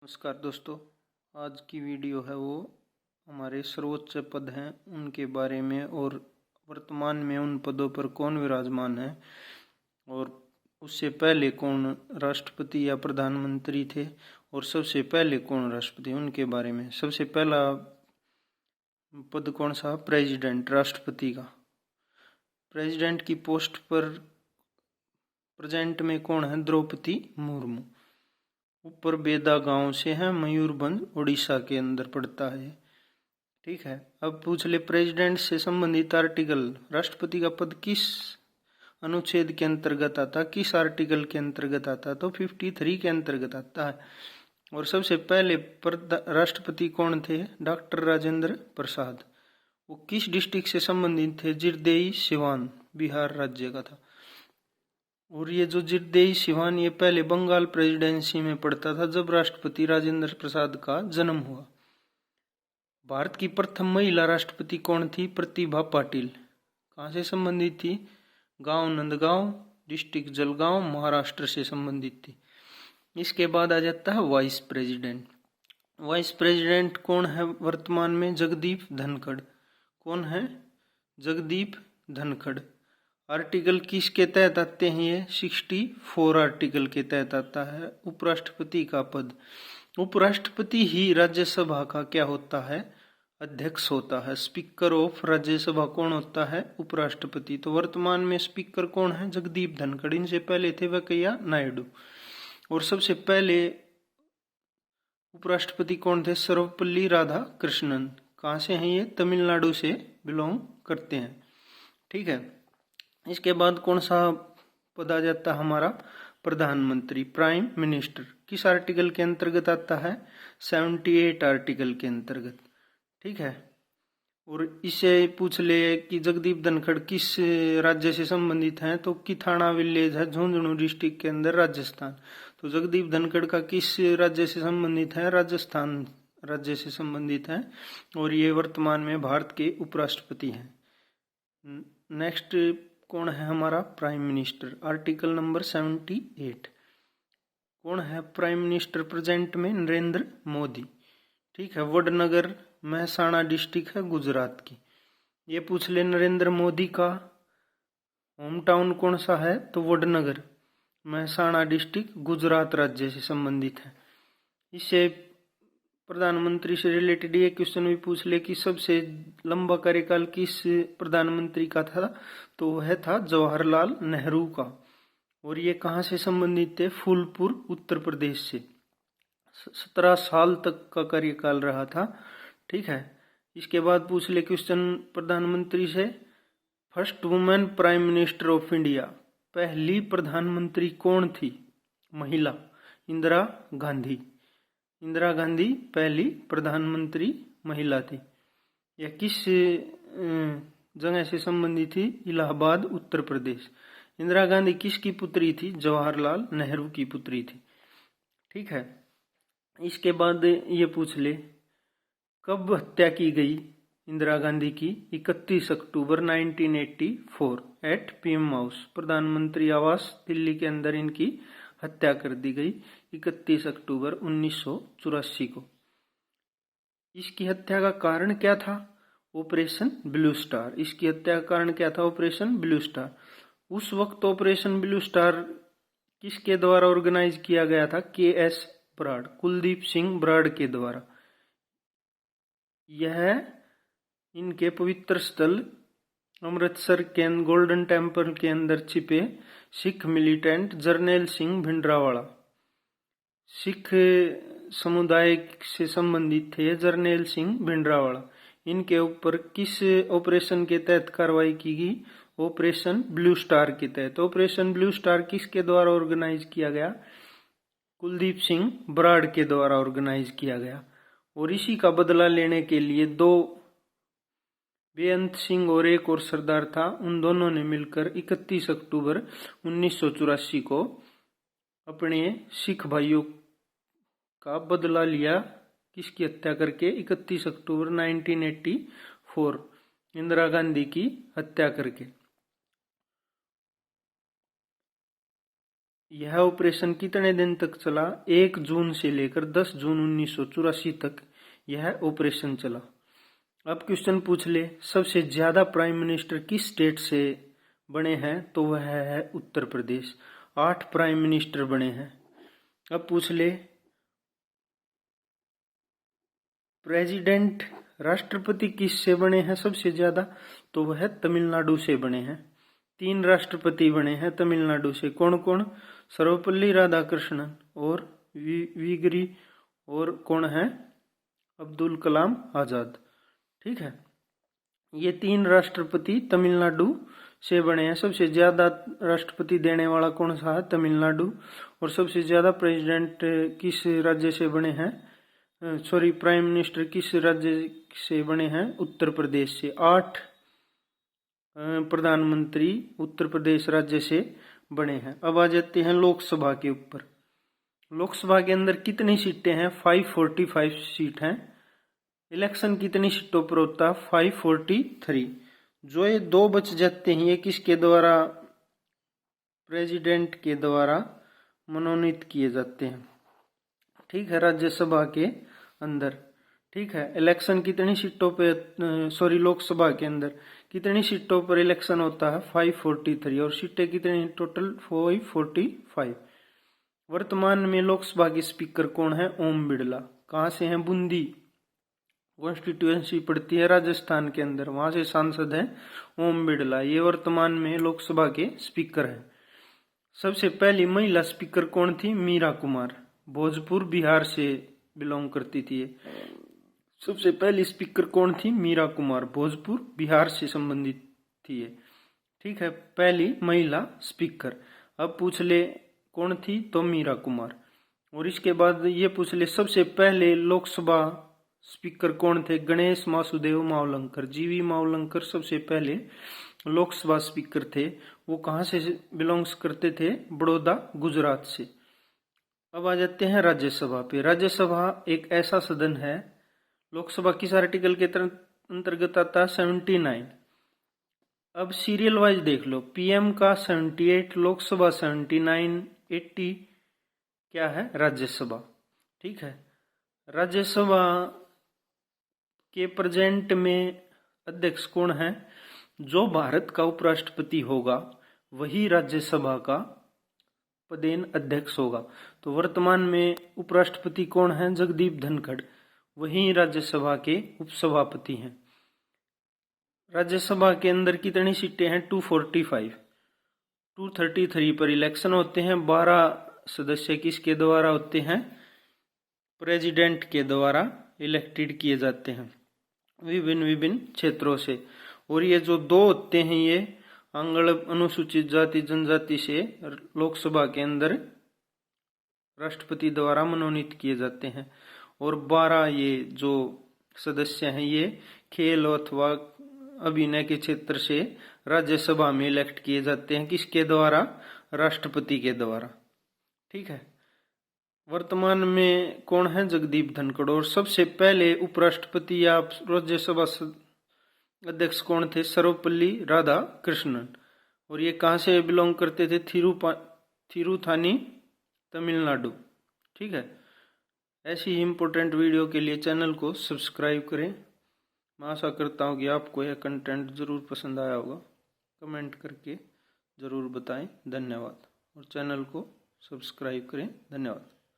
नमस्कार दोस्तों, आज की वीडियो है वो हमारे सर्वोच्च पद हैं उनके बारे में और वर्तमान में उन पदों पर कौन विराजमान है और उससे पहले कौन राष्ट्रपति या प्रधानमंत्री थे और सबसे पहले कौन राष्ट्रपति उनके बारे में। सबसे पहला पद कौन सा? प्रेसिडेंट, राष्ट्रपति का। प्रेसिडेंट की पोस्ट पर प्रेजेंट में कौन है? द्रौपदी मुर्मू। ऊपर बेदा गांव से है, मयूरभंज उड़ीसा के अंदर पड़ता है। ठीक है, अब पूछ ले प्रेसिडेंट से संबंधित आर्टिकल। राष्ट्रपति का पद किस अनुच्छेद के अंतर्गत आता, किस आर्टिकल के अंतर्गत आता? तो 53 के अंतर्गत आता है। और सबसे पहले राष्ट्रपति कौन थे? डॉक्टर राजेंद्र प्रसाद। वो किस डिस्ट्रिक्ट से संबंधित थे? जिरदेई सिवान, बिहार राज्य का था। और ये जो जिरदेई सिवान ये पहले बंगाल प्रेसिडेंसी में पड़ता था जब राष्ट्रपति राजेंद्र प्रसाद का जन्म हुआ। भारत की प्रथम महिला राष्ट्रपति कौन थी? प्रतिभा पाटिल। कहाँ से संबंधित थी? गांव नंदगांव, डिस्ट्रिक्ट जलगांव, महाराष्ट्र से संबंधित थी। इसके बाद आ जाता है वाइस प्रेसिडेंट। वाइस प्रेसिडेंट कौन है वर्तमान में? जगदीप धनखड़। कौन है? जगदीप धनखड़। आर्टिकल किसके तहत आते हैं? ये 64 आर्टिकल के तहत आता है। उपराष्ट्रपति का पद, उपराष्ट्रपति ही राज्यसभा का क्या होता है? अध्यक्ष होता है। स्पीकर ऑफ राज्यसभा कौन होता है? उपराष्ट्रपति। तो वर्तमान में स्पीकर कौन है? जगदीप धनखड़। इनसे पहले थे वेंकैया नायडू। और सबसे पहले उपराष्ट्रपति कौन थे? सर्वपल्ली राधाकृष्णन। कहाँ से हैं ये? तमिलनाडु से बिलोंग करते हैं। ठीक है, इसके बाद कौन सा पद आ जाता है हमारा? प्रधानमंत्री, प्राइम मिनिस्टर। किस आर्टिकल के अंतर्गत आता है? 78 आर्टिकल के अंतर्गत। ठीक है, और इसे पूछ ले कि जगदीप धनखड़ किस राज्य से संबंधित हैं? तो किथाना विलेज है झुंझुनू डिस्ट्रिक्ट के अंदर, राजस्थान। तो जगदीप धनखड़ का किस राज्य से संबंधित है? राजस्थान राज्य से संबंधित है। और ये वर्तमान में भारत के उपराष्ट्रपति हैं। नेक्स्ट कौन है हमारा? Prime minister, article number 78। कौन है प्राइम मिनिस्टर प्रेजेंट में? नरेंद्र मोदी। ठीक है, वडनगर महसाणा डिस्ट्रिक्ट है गुजरात की। ये पूछ ले नरेंद्र मोदी का होम टाउन कौन सा है? तो वडनगर, महसाणा डिस्ट्रिक्ट, गुजरात राज्य से संबंधित है। इससे प्रधानमंत्री से रिलेटेड ये क्वेश्चन भी पूछ ले कि सबसे लंबा कार्यकाल किस प्रधानमंत्री का था? तो वह था जवाहरलाल नेहरू का। और ये कहाँ से संबंधित थे? फूलपुर, उत्तर प्रदेश से। 17 साल तक का कार्यकाल रहा था। ठीक है, इसके बाद पूछ ले क्वेश्चन प्रधानमंत्री से, first women prime minister of India. पहली प्रधानमंत्री कौन थी? महिला, इंदिरा गांधी। इंदिरा गांधी पहली प्रधानमंत्री महिला थी। यह किस जगह से संबंधित थी? इलाहाबाद, उत्तर प्रदेश। इंदिरा गांधी किसकी पुत्री थी? जवाहरलाल नेहरू की पुत्री थी। ठीक है, इसके बाद ये पूछ ले कब हत्या की गई इंदिरा गांधी की? 31 अक्टूबर 1984 एट पीएम हाउस, प्रधानमंत्री आवास दिल्ली के अंदर इनकी हत्या कर दी गई 31 अक्टूबर 1984 को। इसकी हत्या का कारण क्या था? Operation blue star. इसकी हत्या का कारण क्या था? Operation blue star. उस वक्त ऑपरेशन ब्लू स्टार किसके द्वारा ऑर्गेनाइज किया गया था? के.एस. ब्राड, कुलदीप सिंह ब्राड के द्वारा। यह इनके पवित्र स्थल अमृतसर के गोल्डन टेम्पल के अंदर छिपे सिख मिलिटेंट जरनैल सिंह भिंडरावाला, सिख समुदाय से संबंधित थे जरनैल सिंह भिंडरावाला। इनके ऊपर किस ऑपरेशन के तहत कार्रवाई की गई? ऑपरेशन ब्लू स्टार के तहत। ऑपरेशन ब्लू स्टार किसके द्वारा ऑर्गेनाइज किया गया? कुलदीप सिंह ब्राड के द्वारा ऑर्गेनाइज किया गया। और इसी का बदला लेने के लिए दो, बेअंत सिंह और एक और सरदार था, उन दोनों ने मिलकर 31 अक्टूबर 1984 को अपने सिख भाइयों का बदला लिया। किसकी हत्या करके? 31 अक्टूबर 1984 इंदिरा गांधी की हत्या करके। यह ऑपरेशन कितने दिन तक चला? 1 जून से लेकर 10 जून 1984 तक यह ऑपरेशन चला। अब क्वेश्चन पूछ ले, सबसे ज्यादा प्राइम मिनिस्टर किस स्टेट से बने हैं? तो वह है उत्तर प्रदेश। 8 प्राइम मिनिस्टर बने हैं। अब पूछ ले, प्रेसिडेंट राष्ट्रपति किस से बने हैं सबसे ज्यादा? तो वह तमिलनाडु से बने हैं। 3 राष्ट्रपति बने हैं तमिलनाडु से। कौन कौन? सर्वपल्ली राधाकृष्णन और वीगिरी और कौन है? अब्दुल कलाम आजाद। ठीक है, ये 3 राष्ट्रपति तमिलनाडु से बने हैं। सबसे ज्यादा राष्ट्रपति देने वाला कौन सा है? तमिलनाडु। और सबसे ज्यादा प्रेसिडेंट किस राज्य से बने हैं? प्राइम मिनिस्टर किस राज्य से बने हैं? उत्तर प्रदेश से। 8 प्रधानमंत्री उत्तर प्रदेश राज्य से बने हैं। अब आ जाते हैं लोकसभा के ऊपर। लोकसभा के अंदर कितनी सीटें हैं? 545 सीट हैं। इलेक्शन कितनी सीटों पर होता है? 543। जो ये 2 बच जाते हैं, ये किसके द्वारा? प्रेसिडेंट के द्वारा मनोनीत किए जाते हैं। ठीक है, राज्यसभा के अंदर। ठीक है, इलेक्शन कितनी सीटों पे लोकसभा के अंदर कितनी सीटों पर इलेक्शन होता है? 543। और सीटें कितनी? टोटल 545। वर्तमान में लोकसभा के स्पीकर कौन है? ओम बिड़ला। कहाँ से हैं? बूंदी कॉन्स्टिट्यूएंसी पड़ती है राजस्थान के अंदर, वहां से सांसद है ओम बिड़ला। ये वर्तमान में लोकसभा के स्पीकर हैं। सबसे पहली महिला स्पीकर कौन थी? मीरा कुमार, भोजपुर बिहार से बिलोंग करती थी। सबसे पहली स्पीकर कौन थी? मीरा कुमार, भोजपुर बिहार से संबंधित थी। ठीक है, पहली महिला स्पीकर। अब पूछ ले कौन थी? तो मीरा कुमार। और इसके बाद ये पूछ ले, सबसे पहले लोकसभा स्पीकर कौन थे? गणेश वासुदेव मावलंकर। जीवी मावलंकर सबसे पहले लोकसभा स्पीकर थे। वो कहाँ से बिलोंग्स करते थे? बड़ौदा, गुजरात से। अब आ जाते हैं राज्यसभा पे। राज्यसभा एक ऐसा सदन है, लोकसभा किस आर्टिकल के अंतर्गत आता है? 79। अब सीरियल वाइज देख लो, पीएम का 78, लोकसभा 79, 80 क्या है? राज्यसभा। ठीक है, राज्यसभा के प्रेजेंट में अध्यक्ष कौन है? जो भारत का उपराष्ट्रपति होगा वही राज्यसभा का पदेन अध्यक्ष होगा। तो वर्तमान में उपराष्ट्रपति कौन है? जगदीप धनखड़, वही राज्यसभा के उपसभापति हैं। राज्यसभा के अंदर कितनी सीटें हैं? 245। 233 पर इलेक्शन होते हैं। 12 सदस्य किसके द्वारा होते हैं? प्रेसिडेंट के द्वारा इलेक्टेड किए जाते हैं विभिन्न क्षेत्रों से। और ये जो 2 होते हैं, ये अंगड़ अनुसूचित जाति जनजाति से लोकसभा के अंदर राष्ट्रपति द्वारा मनोनीत किए जाते हैं। और 12 ये जो सदस्य हैं, ये खेल अथवा अभिनय के क्षेत्र से राज्यसभा में इलेक्ट किए जाते हैं। किसके द्वारा? राष्ट्रपति के द्वारा। ठीक है, वर्तमान में कौन है? जगदीप धनखड़। और सबसे पहले उपराष्ट्रपति या राज्यसभा अध्यक्ष कौन थे? सर्वपल्ली राधाकृष्णन। और ये कहाँ से बिलोंग करते थे? थिरुथानी, तमिलनाडु। ठीक है, ऐसी ही इम्पोर्टेंट वीडियो के लिए चैनल को सब्सक्राइब करें। मैं आशा करता हूँ कि आपको यह कंटेंट ज़रूर पसंद आया होगा। कमेंट करके ज़रूर बताएं। धन्यवाद। और चैनल को सब्सक्राइब करें। धन्यवाद।